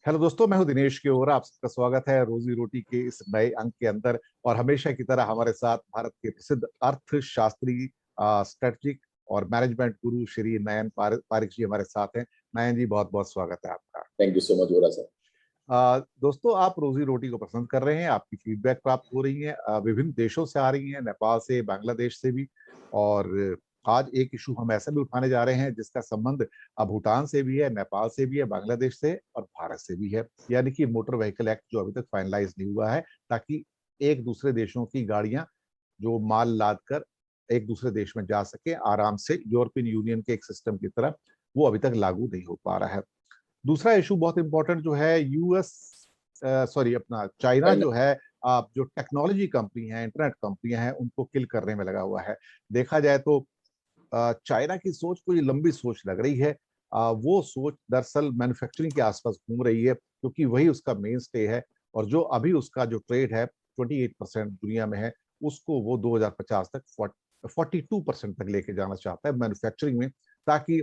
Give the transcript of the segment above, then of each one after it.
Hello दोस्तों, मैं हूं दिनेश की ओर। आप सबका स्वागत है रोजी रोटी के इस नए अंक के अंदर। और हमेशा की तरह हमारे साथ भारत के प्रसिद्ध अर्थशास्त्री, स्ट्रेटजिक और मैनेजमेंट गुरु श्री नयन पारिक जी हमारे साथ हैं। नयन जी, बहुत बहुत स्वागत है आपका। Thank you so much Vora sir. दोस्तों, आप रोजी रोटी को पसंद कर रहे हैं, आपकी फीडबैक प्राप्त हो रही है, विभिन्न देशों से आ रही है, नेपाल से, बांग्लादेश से भी। और आज एक इशू हम ऐसा भी उठाने जा रहे हैं जिसका संबंध भूटान से भी है, नेपाल से भी है, बांग्लादेश से और भारत से भी है। यानी कि मोटर व्हीकल एक्ट जो अभी तक फाइनलाइज नहीं हुआ है, ताकि एक दूसरे देशों की गाड़ियां जो माल लाद कर एक दूसरे देश में जा सके आराम से, यूरोपियन यूनियन के एक सिस्टम की तरह, वो अभी तक लागू नहीं हो पा रहा है। दूसरा इशू बहुत इंपॉर्टेंट जो है, यूएस सॉरी अपना चाइना चाइना। जो है, आप जो टेक्नोलॉजी कंपनी है, इंटरनेट कंपनियां हैं, उनको किल करने में लगा हुआ है। देखा जाए तो चाइना की सोच कोई लंबी सोच लग रही है। वो सोच दरअसल मैन्युफैक्चरिंग के आसपास घूम रही है, क्योंकि वही उसका मेन स्टे है। और जो अभी उसका जो ट्रेड है 28% दुनिया में है, उसको वो 2050 तक 42% तक लेके जाना चाहता है मैन्युफैक्चरिंग में, ताकि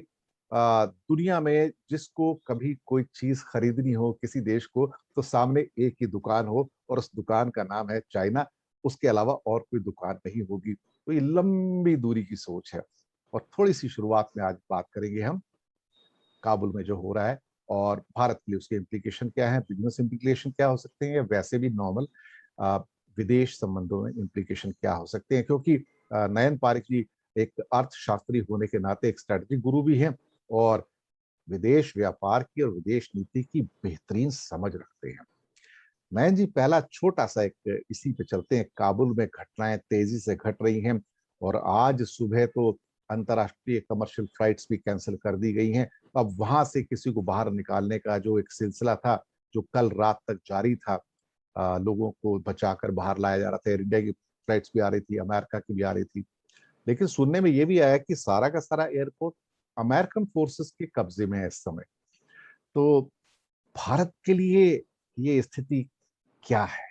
दुनिया में जिसको कभी कोई चीज खरीदनी हो किसी देश को, तो सामने एक ही दुकान हो और उस दुकान का नाम है चाइना। उसके अलावा और कोई दुकान नहीं होगी। तो ये लंबी दूरी की सोच है। और थोड़ी सी शुरुआत में आज बात करेंगे हम काबुल में जो हो रहा है, और भारत के लिए उसके इम्प्लीकेशन क्या है, बिजनेस इम्प्लीकेशन क्या हो सकते हैं, या वैसे भी नॉर्मल विदेश संबंधों में इम्प्लीकेशन क्या हो सकते हैं। क्योंकि नयन पारिक जी एक अर्थशास्त्री होने के नाते एक स्ट्रेटजिक गुरु भी हैं, और विदेश व्यापार की और विदेश नीति की बेहतरीन समझ रखते हैं। नयन जी, पहला छोटा सा एक इसी पे चलते हैं। काबुल में घटनाएं तेजी से घट रही हैं, और आज सुबह तो अंतर्राष्ट्रीय कमर्शियल फ्लाइट्स भी कैंसिल कर दी गई हैं। अब वहां से किसी को बाहर निकालने का जो एक सिलसिला था, जो कल रात तक जारी था, लोगों को बचाकर बाहर लाया जा रहा था। एयर इंडिया की फ्लाइट्स भी आ रही थी, अमेरिका की भी आ रही थी। लेकिन सुनने में ये भी आया कि सारा का सारा एयरपोर्ट अमेरिकन फोर्सेस के कब्जे में है इस समय। तो भारत के लिए ये स्थिति क्या है?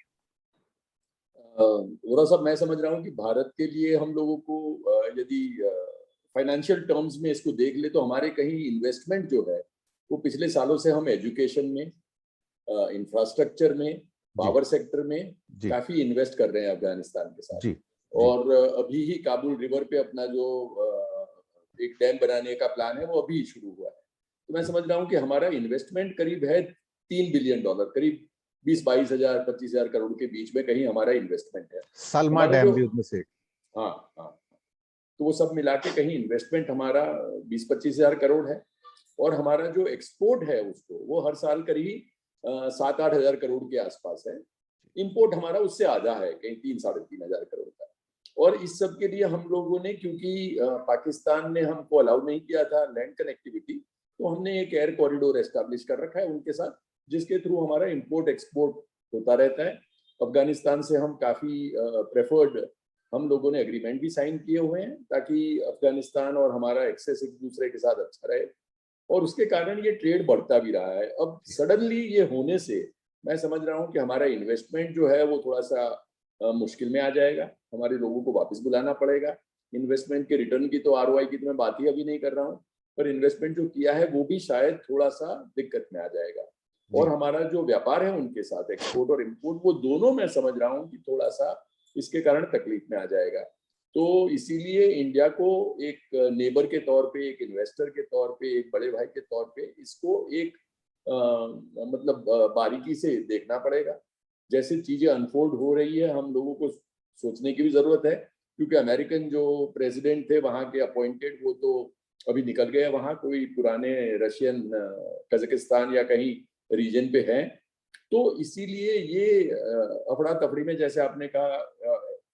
वोरा साहब, मैं समझ रहा हूँ कि भारत के लिए हम लोगों को यदि फाइनेंशियल टर्म्स में इसको देख ले तो हमारे कहीं इन्वेस्टमेंट जो है वो पिछले सालों से हम एजुकेशन में, इंफ्रास्ट्रक्चर में, जी पावर सेक्टर में जी काफी इन्वेस्ट कर रहे हैं अफगानिस्तान के साथ। जी जी और अभी ही काबुल रिवर पे अपना जो एक डैम बनाने का प्लान है वो अभी शुरू हुआ है। तो मैं जी समझ रहा हूँ कि हमारा इन्वेस्टमेंट करीब है $3 बिलियन, करीब 20-22 हजार 25 हजार करोड़ के बीच में कहीं हमारा इन्वेस्टमेंट है। सलमा हमारा जो डैम भी उनमें से एक। हाँ हाँ, तो वो सब मिला के कहीं इन्वेस्टमेंट हमारा 20-25 हजार करोड़ है। और हमारा जो एक्सपोर्ट है उसको वो हर साल करीब 7-8 हजार करोड़ के आसपास है। इंपोर्ट हमारा उससे आधा है, कहीं 3-3.5 हजार करोड़ का। और इस सब के लिए हम लोगों ने, क्योंकि पाकिस्तान ने हमको अलाउ नहीं किया था लैंड कनेक्टिविटी, तो हमने एक एयर कॉरिडोर एस्टेब्लिश कर रखा है उनके साथ, जिसके थ्रू हमारा इंपोर्ट एक्सपोर्ट होता रहता है। अफगानिस्तान से हम काफी प्रेफर्ड, हम लोगों ने एग्रीमेंट भी साइन किए हुए हैं ताकि अफगानिस्तान और हमारा एक्सेस एक दूसरे के साथ अच्छा रहे। और उसके कारण ये ट्रेड बढ़ता भी रहा है। अब सडनली ये होने से मैं समझ रहा हूँ कि हमारा इन्वेस्टमेंट जो है वो थोड़ा सा मुश्किल में आ जाएगा। हमारे लोगों को वापस बुलाना पड़ेगा। इन्वेस्टमेंट के रिटर्न की तो आरओआई की तो मैं बात ही अभी नहीं कर रहा हूँ, पर इन्वेस्टमेंट जो किया है वो भी शायद थोड़ा सा दिक्कत में आ जाएगा। और जी हमारा जो व्यापार है उनके साथ, एक्सपोर्ट और इम्पोर्ट, वो दोनों मैं समझ रहा हूँ कि थोड़ा सा इसके कारण तकलीफ में आ जाएगा। तो इसीलिए इंडिया को एक नेबर के तौर पे, एक इन्वेस्टर के तौर पे, एक बड़े भाई के तौर पे इसको एक मतलब बारीकी से देखना पड़ेगा। जैसे चीजें अनफोल्ड हो रही है हम लोगों को सोचने की भी जरूरत है, क्योंकि अमेरिकन जो प्रेसिडेंट थे वहां के अपॉइंटेड, वो तो अभी निकल गए वहां, कोई पुराने रशियन, कजाकिस्तान या कहीं रीजन पे हैं। तो इसीलिए ये अफड़ा तफड़ी में, जैसे आपने कहा,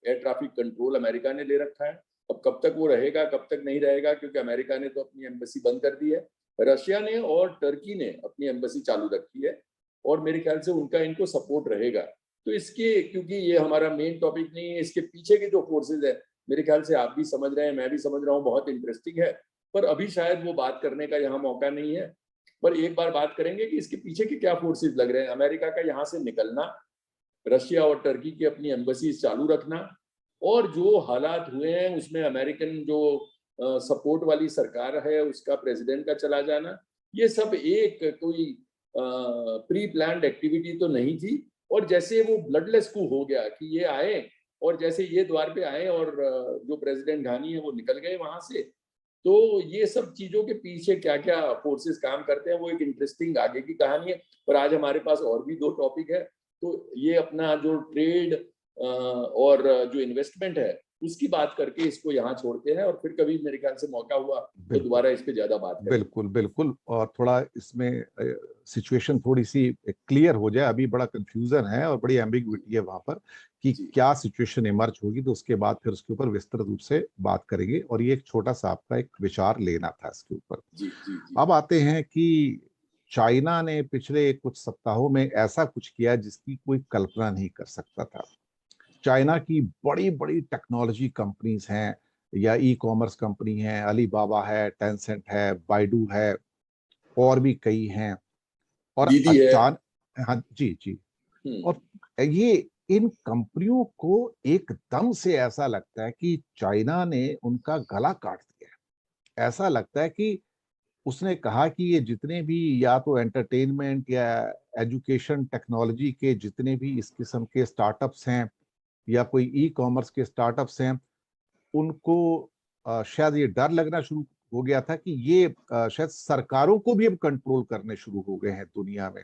एयर ट्रैफिक कंट्रोल अमेरिका ने ले रखा है। अब कब तक वो रहेगा, कब तक नहीं रहेगा, क्योंकि अमेरिका ने तो अपनी एम्बेसी बंद कर दी है, रशिया ने और टर्की ने अपनी एम्बेसी चालू रखी है, और मेरे ख्याल से उनका इनको सपोर्ट रहेगा। तो इसके, क्योंकि ये हमारा मेन टॉपिक नहीं है, इसके पीछे के जो फोर्सेज है, मेरे ख्याल से आप भी समझ रहे हैं, मैं भी समझ रहा हूँ, बहुत इंटरेस्टिंग है। पर अभी शायद वो बात करने का यहाँ मौका नहीं है। पर एक बार बात करेंगे कि इसके पीछे के क्या फोर्सेज लग रहे हैं। अमेरिका का यहाँ से निकलना, रशिया और टर्की की अपनी एम्बेसीज चालू रखना, और जो हालात हुए हैं उसमें अमेरिकन जो सपोर्ट वाली सरकार है उसका प्रेसिडेंट का चला जाना, ये सब एक कोई प्री प्लान्ड एक्टिविटी तो नहीं थी। और जैसे वो ब्लडलेस कू हो गया कि ये आए और जैसे ये द्वार पे आए और जो प्रेसिडेंट घानी है वो निकल गए वहां से, तो ये सब चीजों के पीछे क्या क्या फोर्सेस काम करते हैं वो एक इंटरेस्टिंग आगे की कहानी है। पर आज हमारे पास और भी 2 टॉपिक है, तो ये अपना जो ट्रेड और जो इन्वेस्टमेंट है उसकी बात करके इसको यहाँ छोड़ते हैं, और फिर कभी मेरे ख्याल से मौका हुआ तो बिल्कुल दोबारा इस पे ज्यादा बात करेंगे। बिल्कुल बिल्कुल। और थोड़ा इसमें सिचुएशन थोड़ी सी क्लियर हो जाए, अभी बड़ा कंफ्यूजन है और बड़ी एम्बिग्विटी है वहां पर कि जी क्या सिचुएशन इमर्ज होगी, तो उसके बाद फिर उसके ऊपर विस्तृत रूप से बात करेंगे। और ये एक छोटा सा आपका एक विचार लेना था इसके ऊपर। जी जी जी। अब आते हैं कि चाइना ने पिछले कुछ सप्ताहों में ऐसा कुछ किया जिसकी कोई कल्पना नहीं कर सकता था। चाइना की बड़ी बड़ी टेक्नोलॉजी कंपनीज हैं या ई कॉमर्स कंपनी है, अलीबाबा है, टेंसेंट है, बाइडू है, और भी कई हैं। और दीदी है। अचानक, हाँ जी जी, हम्म। और ये इन कंपनियों को एकदम से ऐसा लगता है कि चाइना ने उनका गला काट दिया है। ऐसा लगता है कि उसने कहा कि ये जितने भी या तो एंटरटेनमेंट या एजुकेशन टेक्नोलॉजी के जितने भी इस किस्म के स्टार्टअप्स हैं या कोई ई कॉमर्स के स्टार्टअप्स हैं, उनको शायद ये डर लगना शुरू हो गया था कि ये शायद सरकारों को भी अब कंट्रोल करने शुरू हो गए हैं दुनिया में,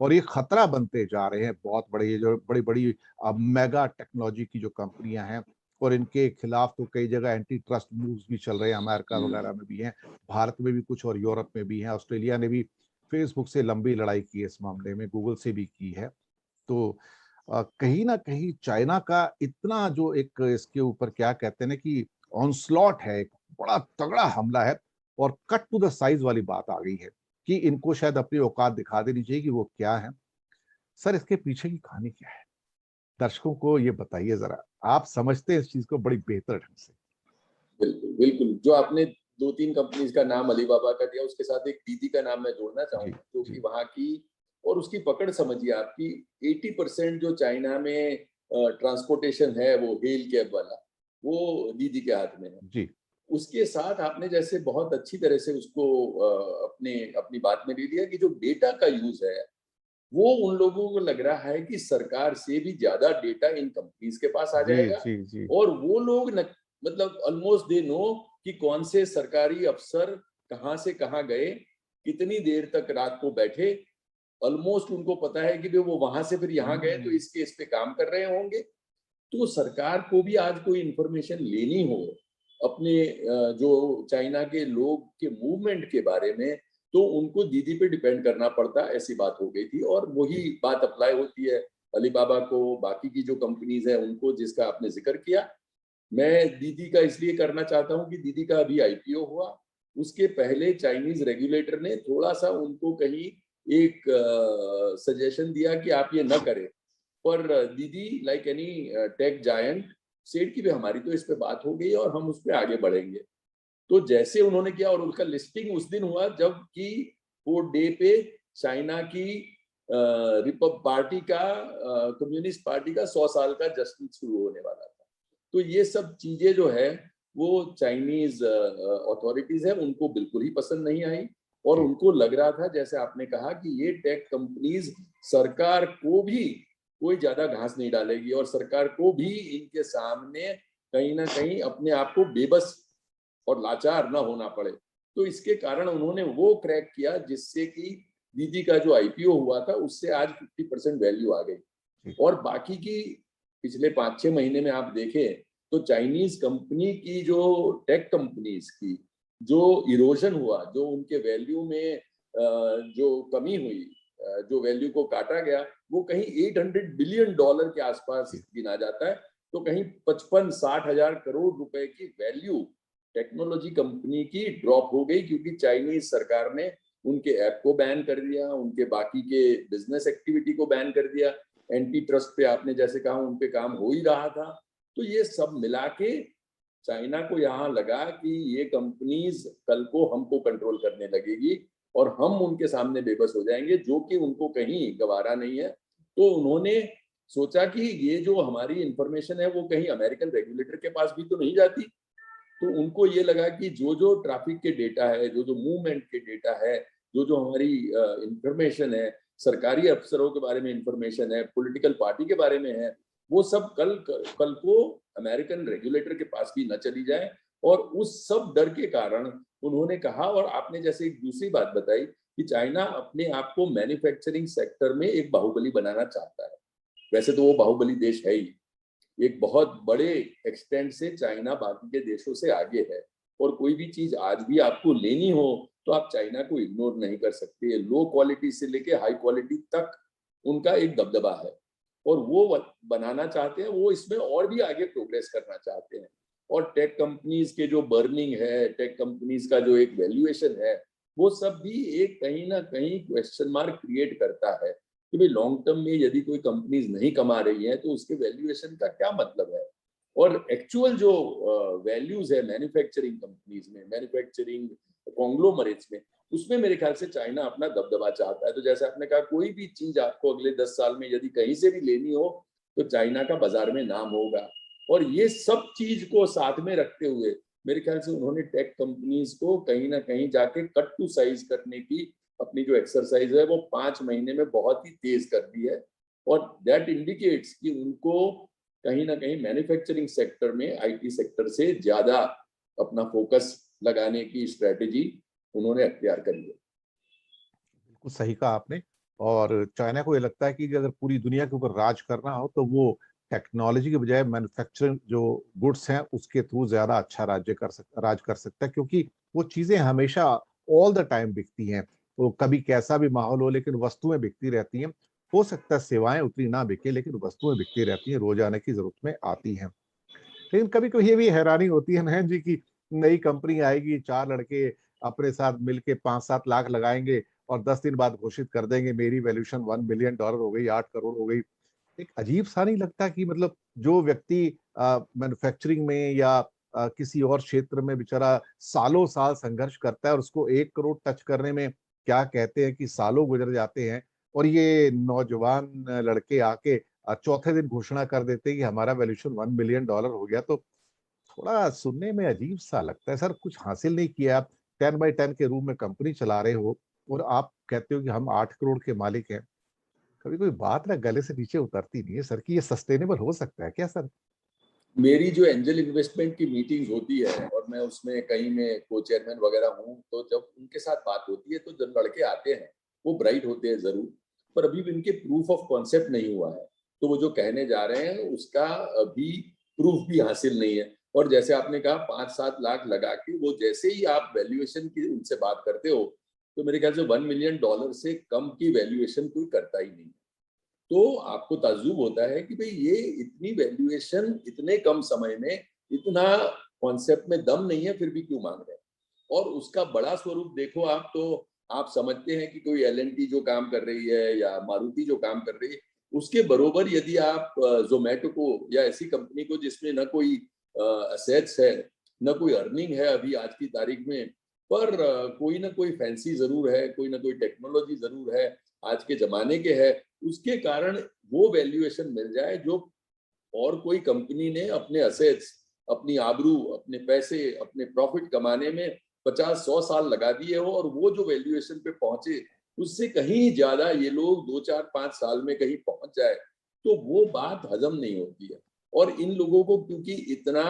और ये खतरा बनते जा रहे हैं। बहुत बड़े ये जो बड़ी बड़ी मेगा टेक्नोलॉजी की जो कंपनियां हैं, और इनके खिलाफ तो कई जगह एंटी ट्रस्ट मूव्स भी चल रहे हैं, अमेरिका वगैरह में भी हैं, भारत में भी कुछ और यूरोप में भी हैं। ऑस्ट्रेलिया ने भी फेसबुक से लंबी लड़ाई की है इस मामले में, गूगल से भी की है। तो कहीं ना कहीं चाइना का इतना जो एक इसके ऊपर क्या कहते हैं ना कि ऑनस्लॉट है, एक बड़ा तगड़ा हमला है, और कट टू द साइज वाली बात आ गई है कि इनको शायद अपनी औकात दिखा देनी चाहिए कि वो क्या है। सर, इसके पीछे की कहानी क्या है? दर्शकों को ये बताइए जरा, आप समझते हैं इस चीज को बड़ी बेहतर ढंग से। बिल्कुल बिल्कुल, जो आपने 2-3 कंपनीज का नाम अलीबाबा का दिया, उसके साथ एक दीदी का नाम मैं जोड़ना जी चाहूंगा, जो कि जी वहाँ की और उसकी पकड़ समझिए आपकी। 80% जो चाइना में ट्रांसपोर्टेशन है वो हेल कैब वाला, वो दीदी के हाथ में है। जी उसके साथ आपने जैसे बहुत अच्छी तरह से उसको अपने अपनी बात में ले लिया कि जो डेटा का यूज है वो उन लोगों को लग रहा है कि सरकार से भी ज्यादा डेटा इन कंपनीज के पास आ जी जाएगा। जी जी और वो लोग मतलब ऑलमोस्ट दे नो कि कौन से सरकारी अफसर कहाँ से कहाँ गए, कितनी देर तक रात को बैठे। ऑलमोस्ट उनको पता है कि वो वहां से फिर यहाँ गए तो इस केस पे काम कर रहे होंगे। तो सरकार को भी आज कोई इंफॉर्मेशन लेनी हो अपने जो चाइना के लोग के मूवमेंट के बारे में, तो उनको दीदी पे डिपेंड करना पड़ता, ऐसी बात हो गई थी। और वही जी बात अप्लाई होती है अलीबाबा को, बाकी की जो कंपनीज है उनको, जिसका आपने जिक्र किया। मैं दीदी का इसलिए करना चाहता हूँ कि दीदी का अभी आईपीओ हुआ, उसके पहले चाइनीज रेगुलेटर ने थोड़ा सा उनको कहीं एक सजेशन दिया कि आप ये न करें। पर दीदी लाइक एनी टेक जायंट सेठ की भी हमारी तो इस पे बात हो गई और हम उस पर आगे बढ़ेंगे। तो जैसे उन्होंने किया, और उनका लिस्टिंग उस दिन हुआ जब कि वो डे पे चाइना की रिपब्लिक पार्टी का, कम्युनिस्ट पार्टी का 100 साल का जश्न शुरू होने वाला था। तो ये सब चीजें जो है वो चाइनीज अथॉरिटीज है उनको बिल्कुल ही पसंद नहीं आई। और जी उनको लग रहा था, जैसे आपने कहा, कि ये टेक कंपनीज सरकार को भी कोई ज्यादा घास नहीं डालेगी और सरकार को भी इनके सामने कहीं ना कहीं अपने आप को बेबस और लाचार ना होना पड़े। तो इसके कारण उन्होंने वो क्रैक किया जिससे कि दीदी का जो आईपीओ हुआ था उससे आज 50% वैल्यू आ गई। जी और बाकी की पिछले 5-6 महीने में आप देखें तो चाइनीज कंपनी की, जो टेक कंपनीज की जो इरोजन हुआ, जो उनके वैल्यू में जो कमी हुई, जो वैल्यू को काटा गया, वो कहीं $800 बिलियन के आसपास जी गिना जाता है। तो कहीं 55-60 हजार करोड़ रुपए की वैल्यू टेक्नोलॉजी कंपनी की ड्रॉप हो गई, क्योंकि चाइनीज सरकार ने उनके ऐप को बैन कर दिया, उनके बाकी के बिजनेस एक्टिविटी को बैन कर दिया। एंटी ट्रस्ट पे आपने जैसे कहा उन पे काम हो ही रहा था। तो ये सब मिला के चाइना को यहाँ लगा कि ये कंपनीज कल को हमको कंट्रोल करने लगेगी और हम उनके सामने बेबस हो जाएंगे, जो कि उनको कहीं गवारा नहीं है। तो उन्होंने सोचा कि ये जो हमारी इंफॉर्मेशन है वो कहीं अमेरिकन रेगुलेटर के पास भी तो नहीं जाती। तो उनको ये लगा कि जो जो ट्रैफिक के डेटा है, जो जो मूवमेंट के डेटा है, जो जो हमारी इंफॉर्मेशन है, सरकारी अफसरों के बारे में इंफॉर्मेशन है, पॉलिटिकल पार्टी के बारे में है, वो सब कल को अमेरिकन रेगुलेटर के पास भी न चली जाए। और उस सब डर के कारण उन्होंने कहा, और आपने जैसे एक दूसरी बात बताई कि चाइना अपने आप को मैन्युफैक्चरिंग सेक्टर में एक बाहुबली बनाना चाहता है। वैसे तो वो बाहुबली देश है ही, एक बहुत बड़े एक्सटेंट से चाइना बाकी के देशों से आगे है, और कोई भी चीज आज भी आपको लेनी हो तो आप चाइना को इग्नोर नहीं कर सकते। लो क्वालिटी से लेके हाई क्वालिटी तक उनका एक दबदबा है, और वो बनाना चाहते हैं, वो इसमें और भी आगे प्रोग्रेस करना चाहते हैं। और टेक कंपनीज के जो बर्निंग है, टेक कंपनीज का जो एक वैल्यूएशन है, वो सब भी एक कहीं ना कहीं क्वेश्चन मार्क क्रिएट करता है कि भाई लॉन्ग टर्म में यदि कोई कंपनीज नहीं कमा रही है तो उसके वैल्यूएशन का क्या मतलब है। और एक्चुअल जो वैल्यूज है मैन्युफैक्चरिंग कंपनीज में, मैन्युफैक्चरिंग कॉन्ग्लोमरेट्स में, उसमें मेरे ख्याल से चाइना अपना दबदबा चाहता है। तो जैसे आपने कहा, कोई भी चीज आपको अगले 10 साल में यदि कहीं से भी लेनी हो तो चाइना का बाजार में नाम होगा। और ये सब चीज को साथ में रखते हुए मेरे ख्याल से उन्होंने टेक कंपनीज को कहीं ना कहीं जाके कट टू साइज करने की अपनी जो एक्सरसाइज है वो 5 महीने में बहुत ही तेज कर दी है। और दैट इंडिकेट्स कि उनको कहीं ना कहीं मैन्युफैक्चरिंग सेक्टर में, आईटी सेक्टर से ज्यादा अपना फोकस लगाने की स्ट्रेटेजी उन्होंने अख्तियार करी है। बिल्कुल सही कहा आपने। और चाइना को ये लगता है कि अगर पूरी दुनिया के ऊपर राज करना हो तो वो टेक्नोलॉजी के बजाय मैन्युफैक्चरिंग जो गुड्स हैं उसके थ्रू ज्यादा अच्छा राज कर सकता है, क्योंकि वो चीजें हमेशा ऑल द टाइम बिकती हैं। तो कभी कैसा भी माहौल हो लेकिन वस्तुएं बिकती रहती हैं। हो सकता है सेवाएं उतनी ना बिके लेकिन वस्तुएं बिकती रहती हैं, रोजाना की जरूरत में आती हैं। लेकिन कभी कभी ये भी हैरानी होती है नयन जी की, नई कंपनी आएगी, 4 लड़के अपने साथ मिलके 5-7 लाख लगाएंगे और 10 दिन बाद घोषित कर देंगे मेरी वैल्यूएशन $1 बिलियन हो गई, 8 करोड़ हो गई। एक अजीब सा नहीं लगता कि मतलब जो व्यक्ति मैन्युफैक्चरिंग में या किसी और क्षेत्र में बेचारा सालों साल संघर्ष करता है और उसको 1 करोड़ टच करने में क्या कहते हैं कि सालों गुजर जाते हैं, और ये नौजवान लड़के आके चौथे दिन घोषणा कर देते हैं कि हमारा वैल्यूएशन $1 बिलियन हो गया। तो थोड़ा सुनने में अजीब सा लगता है। सर कुछ हासिल नहीं किया, आप 10 बाई 10 के रूम में कंपनी चला रहे हो और आप कहते हो कि हम 8 करोड़ के मालिक हैं। कभी कोई बात ना गले से नीचे उतरती नहीं है सर कि ये सस्टेनेबल हो सकता है क्या सर? मेरी जो एंजल इन्वेस्टमेंट की मीटिंग होती है और मैं उसमें कहीं में को चेयरमैन वगैरह हूँ, तो जब उनके साथ बात होती है तो जब लड़के आते हैं वो ब्राइट होते हैं जरूर, पर अभी भी उनके प्रूफ ऑफ कॉन्सेप्ट नहीं हुआ है। तो वो जो कहने जा रहे हैं उसका अभी प्रूफ भी हासिल नहीं है। और जैसे आपने कहा 5-7 लाख लगा के, वो जैसे ही आप वैल्यूएशन की उनसे बात करते हो तो मेरे ख्याल से $1 मिलियन से कम की वैल्यूएशन कोई करता ही नहीं। तो आपको ताज्जुब होता है कि भाई ये इतनी वैल्यूएशन इतने कम समय में, इतना कॉन्सेप्ट में दम नहीं है, फिर भी क्यों मांग रहे हैं। और उसका बड़ा स्वरूप देखो आप, तो आप समझते हैं कि कोई एलएनटी जो काम कर रही है या मारुति जो काम कर रही है, उसके बरोबर यदि आप जोमेटो को या ऐसी कंपनी को जिसमें न कोई असेट्स है, न कोई अर्निंग है अभी आज की तारीख में, पर कोई ना कोई फैंसी जरूर है, कोई ना कोई टेक्नोलॉजी जरूर है, आज के जमाने के है, उसके कारण वो वैल्यूएशन मिल जाए जो और कोई कंपनी ने अपने असेट्स, अपनी आबरू, अपने पैसे, अपने प्रॉफिट कमाने में 50-100 साल लगा दिए हो, और वो जो वैल्यूएशन पे पहुंचे उससे कहीं ज्यादा ये लोग 2-4-5 साल में कहीं पहुंच जाए, तो वो बात हजम नहीं होती है। और इन लोगों को क्योंकि इतना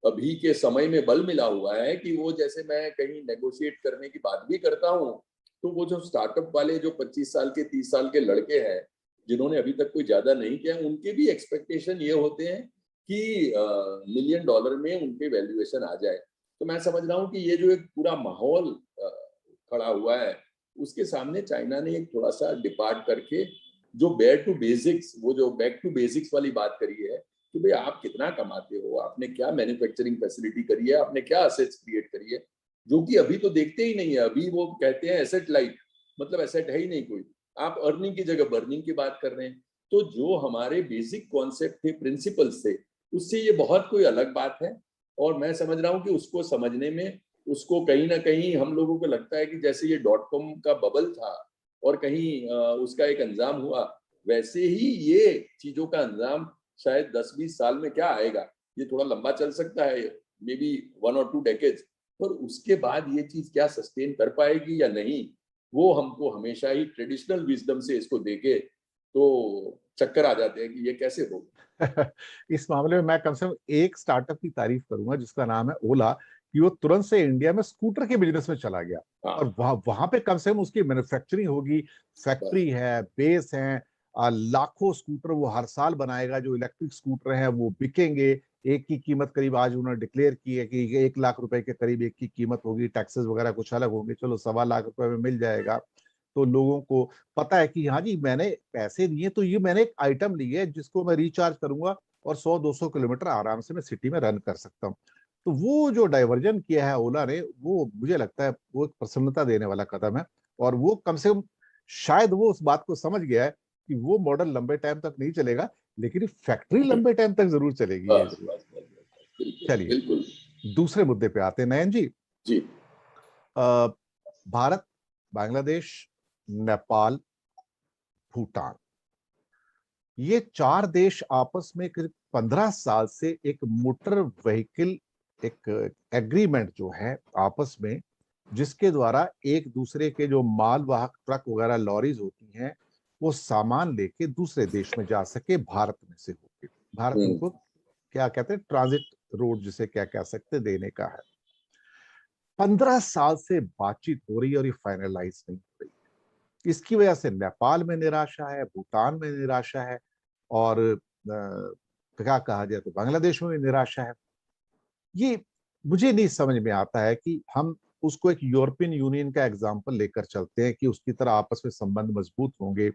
अभी के समय में बल मिला हुआ है कि वो, जैसे मैं कहीं नेगोशिएट करने की बात भी करता हूँ, तो वो जो स्टार्टअप वाले जो 25 साल के 30 साल के लड़के हैं जिन्होंने अभी तक कोई ज्यादा नहीं किया, उनके भी एक्सपेक्टेशन ये होते हैं कि $1 मिलियन में उनके वैल्यूएशन आ जाए। तो मैं समझ रहा हूँ कि ये जो एक पूरा माहौल खड़ा हुआ है, उसके सामने चाइना ने एक थोड़ा सा डिपार्ट करके जो बेयर टू बेसिक्स, वो जो बैक टू बेसिक्स वाली बात करी है कि भाई आप कितना कमाते हो, आपने क्या मैन्युफैक्चरिंग फैसिलिटी करी है, आपने क्या असेट्स क्रिएट करी है, जो कि अभी तो देखते ही नहीं है। अभी वो कहते हैं एसेट लाइट, मतलब एसेट है ही नहीं कोई, आप अर्निंग की जगह बर्निंग की बात कर रहे हैं। तो जो हमारे बेसिक कॉन्सेप्ट थे, प्रिंसिपल्स थे, उससे ये बहुत कोई अलग बात है। और मैं समझ रहा हूँ कि उसको समझने में, उसको कहीं ना कहीं हम लोगों को लगता है कि जैसे ये .com का बबल था और कहीं उसका एक अंजाम हुआ, वैसे ही ये चीजों का अंजाम शायद 10-20 साल में क्या आएगा, ये थोड़ा लंबा चल सकता है, मे बी 1 और 2 डेकेड्स, पर उसके बाद ये चीज क्या सस्टेन कर पाएगी या नहीं, वो हमको हमेशा ही ट्रेडिशनल विजडम से इसको देके तो चक्कर आ जाते हैं कि ये कैसे होगा। इस मामले में मैं कम से कम एक स्टार्टअप की तारीफ करूंगा जिसका नाम है ओला, कि वो तुरंत से इंडिया में स्कूटर के बिजनेस में चला गया। और हाँ, वहां पे कम से कम उसकी मैन्युफैक्चरिंग होगी, बस। फैक्ट्री है, बेस है, लाखों स्कूटर वो हर साल बनाएगा। जो इलेक्ट्रिक स्कूटर हैं वो बिकेंगे। एक की कीमत करीब आज उन्होंने डिक्लेयर की है कि 1 लाख रुपए के करीब एक की कीमत होगी। टैक्सेस वगैरह कुछ अलग होंगे, चलो 1.25 लाख रुपए में मिल जाएगा। तो लोगों को पता है कि हाँ जी, मैंने पैसे दिए तो ये मैंने एक आइटम ली है जिसको मैं रिचार्ज करूंगा और 100-200 किलोमीटर आराम से मैं सिटी में रन कर सकता हूँ। तो वो जो डाइवर्जन किया है ओला ने, वो मुझे लगता है वो एक प्रसन्नता देने वाला कदम है। और वो कम से कम शायद वो उस बात को समझ गया है कि वो मॉडल लंबे टाइम तक नहीं चलेगा, लेकिन फैक्ट्री लंबे टाइम तक जरूर चलेगी, ये बस जरूर। बस बस बस, बिल्कुल चलिए, बिल्कुल। दूसरे मुद्दे पे आते हैं नयन जी। जी। अ, भारत, बांग्लादेश, नेपाल, भूटान, ये 4 देश आपस में करीब 15 साल से एक मोटर व्हीकल, एक एग्रीमेंट जो है आपस में, जिसके द्वारा एक दूसरे के जो माल वाहक ट्रक वगैरह लॉरीज होती हैं, वो सामान लेके दूसरे देश में जा सके भारत में से होके। भारत हम्म। उनको क्या कहते हैं, ट्रांजिट रोड जिसे क्या कह सकते, देने का है। 15 साल से बातचीत हो रही है और ये फाइनलाइज नहीं हो रही। इसकी वजह से नेपाल में निराशा है, भूटान में निराशा है, और क्या कहा जाए तो बांग्लादेश में भी निराशा है। ये मुझे नहीं समझ में आता है कि हम उसको एक यूरोपियन यूनियन का एग्जाम्पल लेकर चलते हैं कि उसकी तरह आपस में संबंध मजबूत होंगे,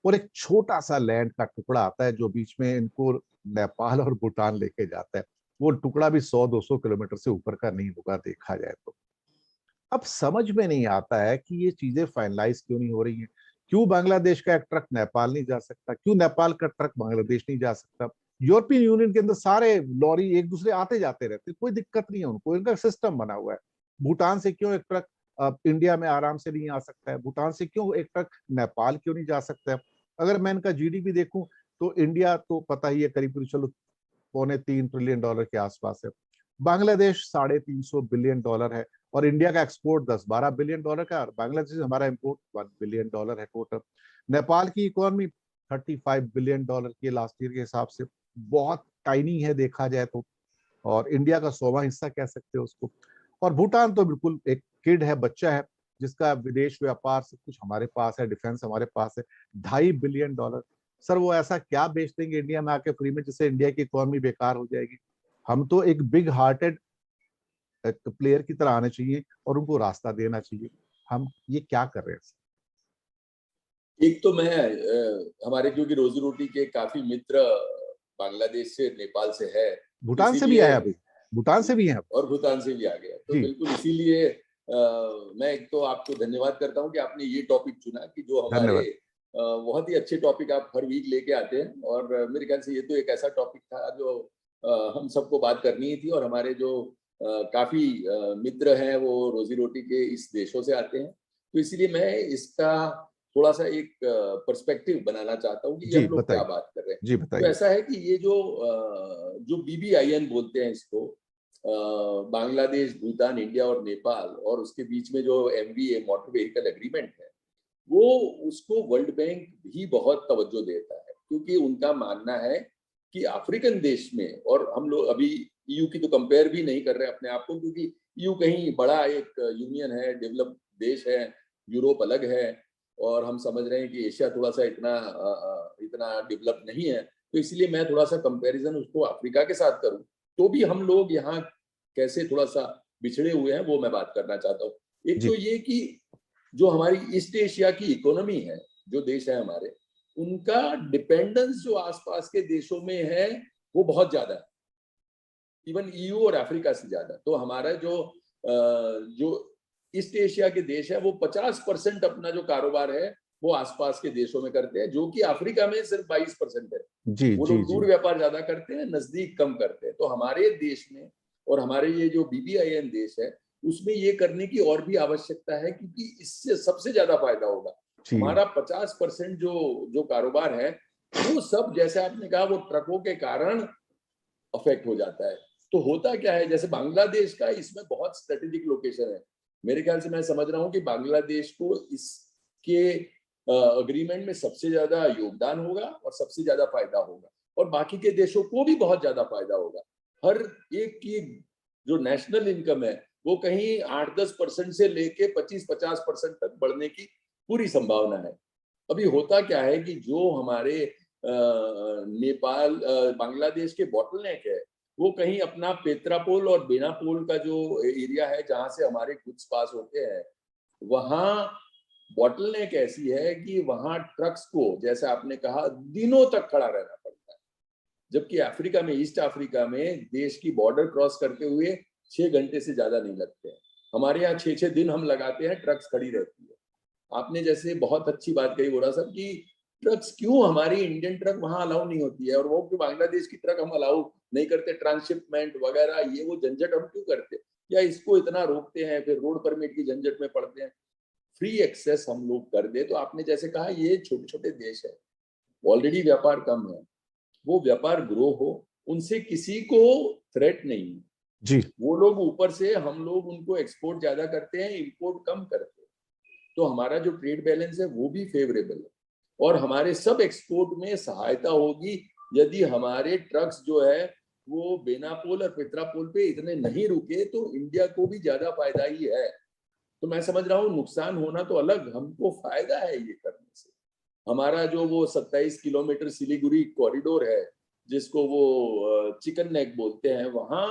और एक छोटा सा लैंड का टुकड़ा आता है जो बीच में इनको नेपाल और भूटान लेके जाता है। वो टुकड़ा भी 100-200 किलोमीटर से ऊपर का नहीं होगा देखा जाए तो। अब समझ में नहीं आता है कि ये चीजें फाइनलाइज क्यों नहीं हो रही हैं। क्यों बांग्लादेश का एक ट्रक नेपाल नहीं जा सकता, क्यों नेपाल का ट्रक बांग्लादेश नहीं जा सकता। यूरोपियन यूनियन के अंदर सारे लॉरी एक दूसरे आते जाते रहते, कोई दिक्कत नहीं है उनको, इनका सिस्टम बना हुआ है। भूटान से क्यों एक ट्रक इंडिया में आराम से नहीं आ सकता है, भूटान से क्यों एक ट्रक नेपाल क्यों नहीं जा सकता है। अगर मैं इनका जीडीपी देखूं तो इंडिया तो पता ही है करीब, चलो $3.25 ट्रिलियन के आसपास है। बांग्लादेश $350 बिलियन है, और इंडिया का एक्सपोर्ट 10-12 बिलियन डॉलर का, और बांग्लादेश से हमारा इंपोर्ट $1 बिलियन है टोटल। नेपाल की इकोनॉमी $35 बिलियन की लास्ट ईयर के हिसाब से, बहुत टाइनी है देखा जाए तो, और इंडिया का 100वां हिस्सा कह सकते हो उसको। और भूटान तो बिल्कुल एक किड है, बच्चा है, जिसका विदेश व्यापार सब कुछ हमारे पास है, डिफेंस हमारे पास है। $2.5 बिलियन। सर वो ऐसा क्या बेच देंगे इंडिया में आके फ्री में जिससे इंडिया की इकोनॉमी बेकार हो जाएगी। हम तो एक बिग हार्टेड प्लेयर की तरह आने चाहिए और उनको रास्ता देना चाहिए। हम ये क्या कर रहे हैं? एक तो मैं हमारे क्योंकि रोजी रोटी के काफी मित्र बांग्लादेश से, नेपाल से है, तो भूटान से भी इसीलिए, आया अभी, भूटान से भी है अब। और भूटान से भी आ गया, तो जी, बिल्कुल इसीलिए मैं एक तो आपको धन्यवाद करता हूँ कि आपने ये टॉपिक चुना, कि जो हमारे धन्यवाद। बहुत ही अच्छे टॉपिक आप हर वीक लेके आते हैं। और मेरे ख्याल से ये तो एक ऐसा टॉपिक था जो हम सबको बात करनी ही थी। और हमारे जो काफी मित्र हैं वो रोजी रोटी के इस देशों से आते हैं, तो इसलिए मैं इसका थोड़ा सा एक पर्सपेक्टिव बनाना चाहता हूँ कि ये जी हम लोग क्या बताइए। बात कर रहे हैं। जी तो बताइए। ऐसा है कि ये जो जो BBIN बोलते हैं इसको, बांग्लादेश, भूटान, इंडिया और नेपाल, और उसके बीच में जो MVA, मोटर व्हीकल एग्रीमेंट है, वो उसको वर्ल्ड बैंक भी बहुत तवज्जो देता है, क्योंकि उनका मानना है कि अफ्रीकन देश में, और हम लोग अभी EU की तो कंपेयर भी नहीं कर रहे अपने आप को, क्योंकि EU कहीं बड़ा एक यूनियन है, डेवलप देश है, यूरोप अलग है, और हम समझ रहे हैं कि एशिया थोड़ा सा इतना डेवलप नहीं है। तो इसलिए मैं थोड़ा सा कंपैरिजन उसको अफ्रीका के साथ करूं, तो भी हम लोग यहाँ कैसे थोड़ा सा बिछड़े हुए हैं वो मैं बात करना चाहता हूँ। एक तो जी ये कि जो हमारी ईस्ट एशिया की इकोनॉमी है, जो देश है हमारे, उनका डिपेंडेंस जो आसपास के देशों में है वो बहुत ज्यादा है, इवन EU और अफ्रीका से ज्यादा। तो हमारा जो ईस्ट एशिया के देश है वो 50% अपना जो कारोबार है वो आसपास के देशों में करते हैं, जो कि अफ्रीका में सिर्फ 22% है। जी वो जी लोग जी। दूर व्यापार ज्यादा करते हैं, नजदीक कम करते हैं। तो हमारे देश में और हमारे ये जो BBIN देश है, उसमें ये करने की और भी आवश्यकता है, क्योंकि इससे सबसे ज्यादा फायदा होगा। जी हमारा 50% जो जो कारोबार है, वो सब जैसे आपने कहा वो ट्रकों के कारण अफेक्ट हो जाता है। तो होता क्या है, जैसे बांग्लादेश का इसमें बहुत स्ट्रेटेजिक लोकेशन है, मेरे ख्याल से मैं समझ रहा हूँ कि बांग्लादेश को इसके अग्रीमेंट में सबसे ज्यादा योगदान होगा और सबसे ज्यादा फायदा होगा, और बाकी के देशों को भी बहुत ज्यादा फायदा होगा। हर एक की जो नेशनल इनकम है वो कहीं 8-10% से लेके 25-50% तक बढ़ने की पूरी संभावना है। अभी होता क्या है कि जो हमारे नेपाल बांग्लादेश के बॉटलनेक है, वो कहीं अपना पेत्रापोल और बेनापोल का जो एरिया है जहां से हमारे गुड्स पास होते हैं, वहां बॉटलनेक ऐसी है कि वहां ट्रक्स को, जैसे आपने कहा, दिनों तक खड़ा रहना पड़ता है। जबकि अफ्रीका में, ईस्ट अफ्रीका में देश की बॉर्डर क्रॉस करते हुए 6 घंटे से ज्यादा नहीं लगते हैं। हमारे यहाँ 6-6 दिन हम लगाते हैं, ट्रक्स खड़ी रहती है। आपने जैसे बहुत अच्छी बात कही बोरा साहब कि ट्रक्स क्यों, हमारी इंडियन ट्रक वहां अलाउ नहीं होती है और वो क्यों बांग्लादेश की ट्रक हम अलाउ नहीं करते, ट्रांसशिपमेंट वगैरह ये वो झंझट हम क्यों करते, या इसको इतना रोकते हैं, फिर रोड परमिट की झंझट में पड़ते हैं। फ्री एक्सेस हम लोग कर दे तो आपने जैसे कहा ये छोटे छोटे देश है, ऑलरेडी व्यापार कम है, वो व्यापार ग्रो हो, उनसे किसी को थ्रेट नहीं है जी। वो लोग ऊपर से, हम लोग उनको एक्सपोर्ट ज्यादा करते हैं, इंपोर्ट कम करते हैं, तो हमारा जो ट्रेड बैलेंस है वो भी फेवरेबल है और हमारे सब एक्सपोर्ट में सहायता होगी यदि हमारे ट्रक्स जो है वो बेनापोल और पेत्रापोल पे इतने नहीं रुके, तो इंडिया को भी ज्यादा फायदा ही है। तो मैं समझ रहा हूँ नुकसान होना तो अलग, हमको फायदा है ये करने से। हमारा जो वो 27 किलोमीटर सिलीगुड़ी कॉरिडोर है जिसको वो चिकन नेक बोलते हैं, वहां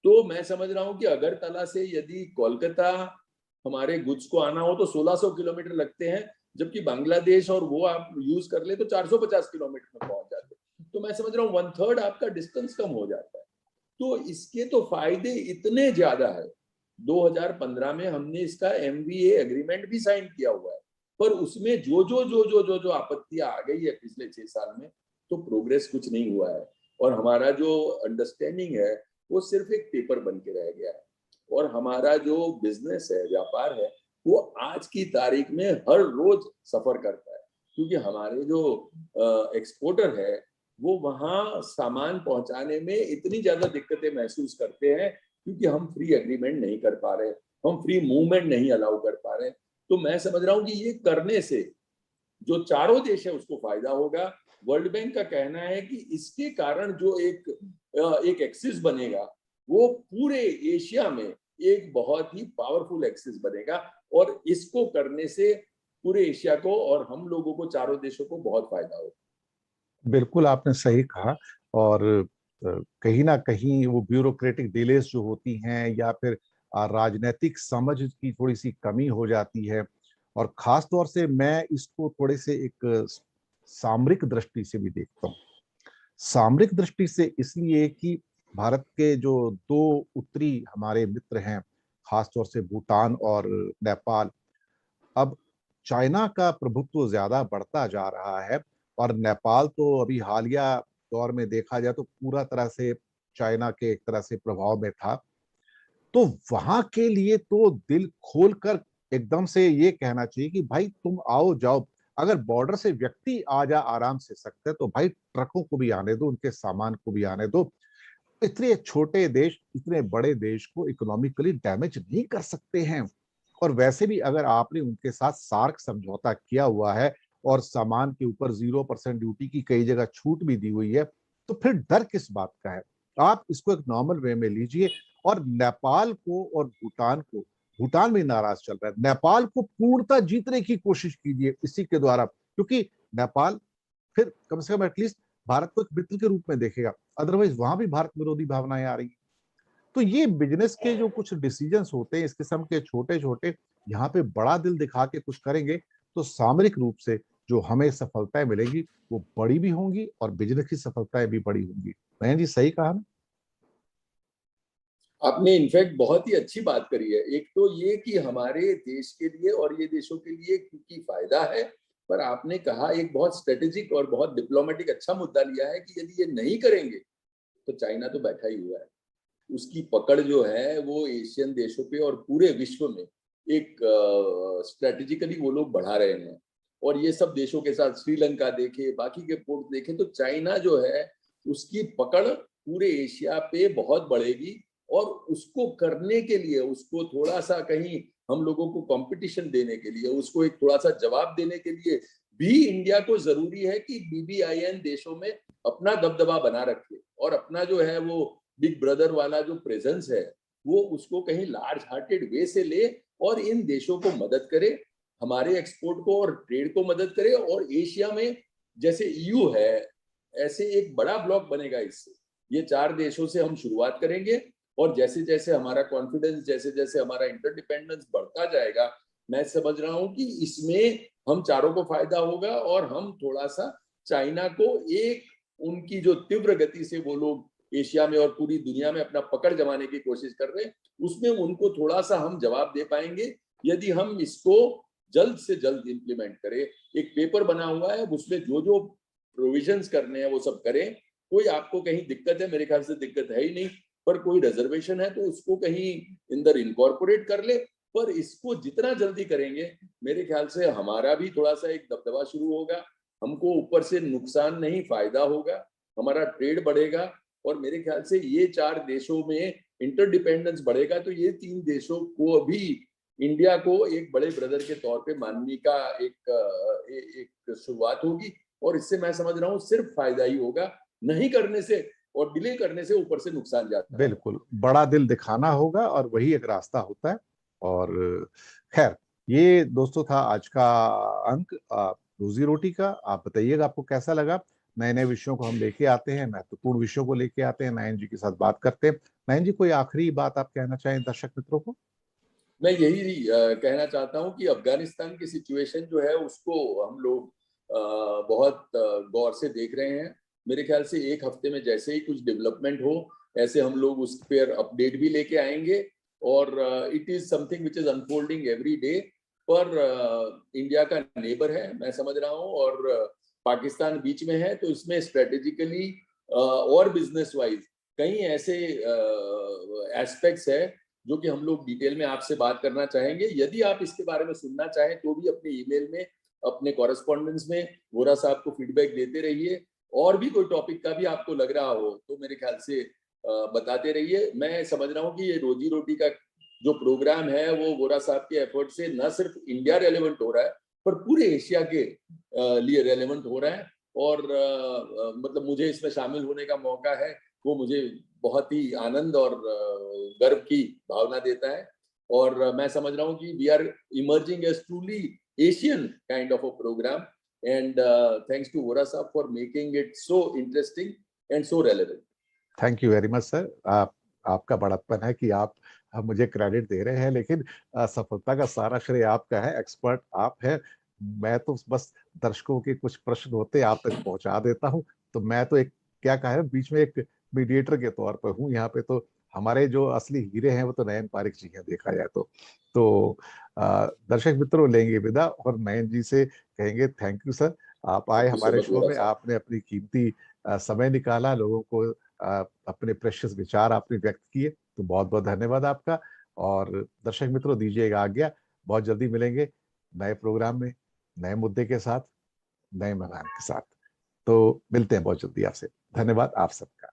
तो मैं समझ रहा हूँ कि अगरतला से यदि कोलकाता हमारे गुड्स को आना हो तो 1600 किलोमीटर लगते हैं, जबकि बांग्लादेश और वो आप यूज कर ले तो 450 किलोमीटर में पहुंच जाते हैं। तो मैं समझ रहा हूँ 1/3 आपका डिस्टेंस कम हो जाता है। तो इसके तो फायदे इतने ज्यादा है। 2015 में हमने इसका MVA एग्रीमेंट भी साइन किया हुआ है, पर उसमें जो आपत्तियां आ गई है पिछले 6 साल में, तो प्रोग्रेस कुछ नहीं हुआ है और हमारा जो अंडरस्टैंडिंग है वो सिर्फ एक पेपर बन के रह गया है। और हमारा जो बिजनेस है, व्यापार है, वो आज की तारीख में हर रोज सफर करता है, क्योंकि हमारे जो एक्सपोर्टर है वो वहां सामान पहुंचाने में इतनी ज्यादा दिक्कतें महसूस करते हैं क्योंकि हम फ्री एग्रीमेंट नहीं कर पा रहे, हम फ्री मूवमेंट नहीं अलाउ कर पा रहे। तो मैं समझ रहा हूँ कि ये करने से जो चारों देश है उसको फायदा होगा। वर्ल्ड बैंक का कहना है कि इसके कारण जो एक एक्सिस बनेगा वो पूरे एशिया में एक बहुत ही पावरफुल एक्सिस बनेगा और इसको करने से पूरे एशिया को और हम लोगों को, चारों देशों को बहुत फायदा होगा। बिल्कुल आपने सही कहा। और कहीं ना कहीं वो ब्यूरोक्रेटिक डिलेस जो होती हैं या फिर राजनीतिक समझ की थोड़ी सी कमी हो जाती है, और खास तौर से मैं इसको थोड़े से एक सामरिक दृष्टि से भी देखता हूँ। सामरिक दृष्टि से इसलिए कि भारत के जो दो उत्तरी हमारे मित्र हैं, खासतौर से भूटान और नेपाल, अब चाइना का प्रभुत्व ज्यादा बढ़ता जा रहा है और नेपाल तो अभी हालिया दौर में देखा जाए तो पूरा तरह से चाइना के एक तरह से प्रभाव में था। तो वहां के लिए तो दिल खोलकर एकदम से ये कहना चाहिए कि भाई तुम आओ जाओ, अगर बॉर्डर से व्यक्ति आ जा आराम से सकते तो भाई ट्रकों को भी आने दो, उनके सामान को भी आने दो। इतने छोटे देश इतने बड़े देश को इकोनॉमिकली डैमेज नहीं कर सकते हैं। और वैसे भी अगर आपने उनके साथ सार्क समझौता किया हुआ है और सामान के ऊपर 0% ड्यूटी की कई जगह छूट भी दी हुई है, तो फिर डर किस बात का है। आप इसको एक नॉर्मल वे में लीजिए। और नेपाल को और भूटान को, भूटान भी नाराज चल रहा है, नेपाल को पूर्णतः जीतने की कोशिश कीजिए इसी के द्वारा, क्योंकि नेपाल फिर कम से कम एटलीस्ट भारत को एक मित्र के रूप में देखेगा, अदरवाइज वहां भी भारत विरोधी भावनाएं आ रही हैं। तो ये बिजनेस के जो कुछ डिसीजंस होते हैं इस किस्म के छोटे छोटे, यहाँ पे बड़ा दिल दिखा के कुछ करेंगे तो सामरिक रूप से जो हमें सफलताएं मिलेंगी वो बड़ी भी होंगी और बिजनेस की सफलताएं भी बड़ी होंगी। नयन जी सही कहा ना? आपने इनफैक्ट बहुत ही अच्छी बात करी है। एक तो ये कि हमारे देश के लिए और ये देशों के लिए क्योंकि फायदा है, पर आपने कहा एक बहुत स्ट्रेटेजिक और बहुत डिप्लोमेटिक अच्छा मुद्दा लिया है कि यदि ये नहीं करेंगे तो चाइना तो बैठा ही हुआ है। उसकी पकड़ जो है वो एशियन देशों पे और पूरे विश्व में एक स्ट्रेटेजिकली वो लोग बढ़ा रहे हैं। और ये सब देशों के साथ श्रीलंका देखे, बाकी के पोर्ट देखे, तो चाइना जो है उसकी पकड़ पूरे एशिया पे बहुत बढ़ेगी और उसको करने के लिए उसको थोड़ा सा कहीं हम लोगों को कंपटीशन देने के लिए, उसको एक थोड़ा सा जवाब देने के लिए भी इंडिया को जरूरी है कि BBIN देशों में अपना दबदबा बना रखे और अपना जो है वो बिग ब्रदर वाला जो प्रेजेंस है वो उसको कहीं लार्ज हार्टेड वे से ले और इन देशों को मदद करे, हमारे एक्सपोर्ट को और ट्रेड को मदद करे। और एशिया में जैसे EU है, ऐसे एक बड़ा ब्लॉक बनेगा इससे। ये 4 देशों से हम शुरुआत करेंगे और जैसे जैसे हमारा कॉन्फिडेंस, जैसे जैसे हमारा इंटरडिपेंडेंस बढ़ता जाएगा, मैं समझ रहा हूं कि इसमें हम चारों को फायदा होगा और हम थोड़ा सा चाइना को एक उनकी जो तीव्र गति से वो लोग एशिया में और पूरी दुनिया में अपना पकड़ जमाने की कोशिश कर रहे हैं, उसमें उनको थोड़ा सा हम जवाब दे पाएंगे यदि हम इसको जल्द से जल्द इम्प्लीमेंट करें। एक पेपर बना हुआ है, उसमें जो जो प्रोविजंस करने हैं वो सब करें। कोई आपको कहीं दिक्कत है, मेरे ख्याल से दिक्कत है ही नहीं, पर कोई रिजर्वेशन है तो उसको कहीं अंदर इनकॉर्पोरेट कर ले। पर इसको जितना जल्दी करेंगे मेरे ख्याल से हमारा भी थोड़ा सा एक दबदबा शुरू होगा, हमको ऊपर से नुकसान नहीं फायदा होगा, हमारा ट्रेड बढ़ेगा और मेरे ख्याल से ये 4 देशों में इंटरडिपेंडेंस बढ़ेगा तो ये 3 देशों को भी इंडिया को एक बड़े ब्रदर के तौर पे मानने का एक शुरुआत होगी। और इससे मैं समझ रहा हूँ सिर्फ फायदा ही होगा, नहीं करने से और डिले करने से ऊपर से नुकसान जाता है। बिल्कुल, बड़ा दिल दिखाना होगा और वही एक रास्ता होता है। और खैर, ये दोस्तों था आज का अंक रोजी रोटी का। आप बताइएगा आपको कैसा लगा। नए नए विषयों को हम लेके आते हैं, महत्वपूर्ण विषयों को लेके आते हैं, नयन जी के साथ बात करते हैं। नयन जी, कोई आखिरी बात आप कहना चाहें दर्शक मित्रों को? मैं यही कहना चाहता हूँ कि अफगानिस्तान की सिचुएशन जो है उसको हम लोग बहुत गौर से देख रहे हैं। मेरे ख्याल से एक हफ्ते में जैसे ही कुछ डेवलपमेंट हो, ऐसे हम लोग उस पर अपडेट भी लेके आएंगे। और it is something which is unfolding every day. पर इंडिया का नेबर है, मैं समझ रहा हूँ, और पाकिस्तान बीच में है, तो इसमें स्ट्रेटेजिकली और बिजनेस वाइज कई ऐसे एस्पेक्ट्स है जो कि हम लोग डिटेल में आपसे बात करना चाहेंगे। यदि आप इसके बारे में सुनना चाहें तो भी अपने ईमेल में, अपने कॉरेस्पॉन्डेंस में वोरा साहब को फीडबैक देते रहिए। और भी कोई टॉपिक का भी आपको लग रहा हो तो मेरे ख्याल से बताते रहिए। मैं समझ रहा हूँ कि ये रोजी रोटी का जो प्रोग्राम है वो वोरा साहब के एफर्ट से न सिर्फ इंडिया रेलेवेंट हो रहा है पर पूरे एशिया के लिए रेलेवेंट हो रहा है। और मतलब मुझे इसमें शामिल होने का मौका है, वो मुझे बहुत ही आनंद और गर्व की भावना देता है। और मैं समझ रहा हूँ कि we are emerging as truly Asian kind of a program. And thanks to Vora साहब for making it so interesting and so relevant. Thank you very much sir. आपका बड़प्पन है कि आप मुझे क्रेडिट दे रहे हैं, लेकिन सफलता का सारा श्रेय आपका है। एक्सपर्ट आप हैं। मैं तो बस दर्शकों के कुछ प्रश्न होते आप तक पहुंचा देता हूं। तो मैं तो एक, क्या कहा है, बीच में एक मीडिएटर के तौर पर हूं यहाँ पे। तो हमारे जो असली हीरे हैं वो तो नयन पारिक जी हैं, देखा जाए तो दर्शक मित्रों लेंगे विदा और नयन जी से कहेंगे थैंक यू सर। आप आए थैंक यू सो हमारे मच शो वोरा में, साहब। आपने अपनी कीमती समय निकाला, लोगों को अपने प्रेशियस विचार आपने व्यक्त किए, तो बहुत बहुत धन्यवाद आपका। और दर्शक मित्रों दीजिएगा आज्ञा। बहुत जल्दी मिलेंगे नए प्रोग्राम में, नए मुद्दे के साथ, नए मेहमान के साथ। तो मिलते हैं बहुत जल्दी आपसे। धन्यवाद आप सबका।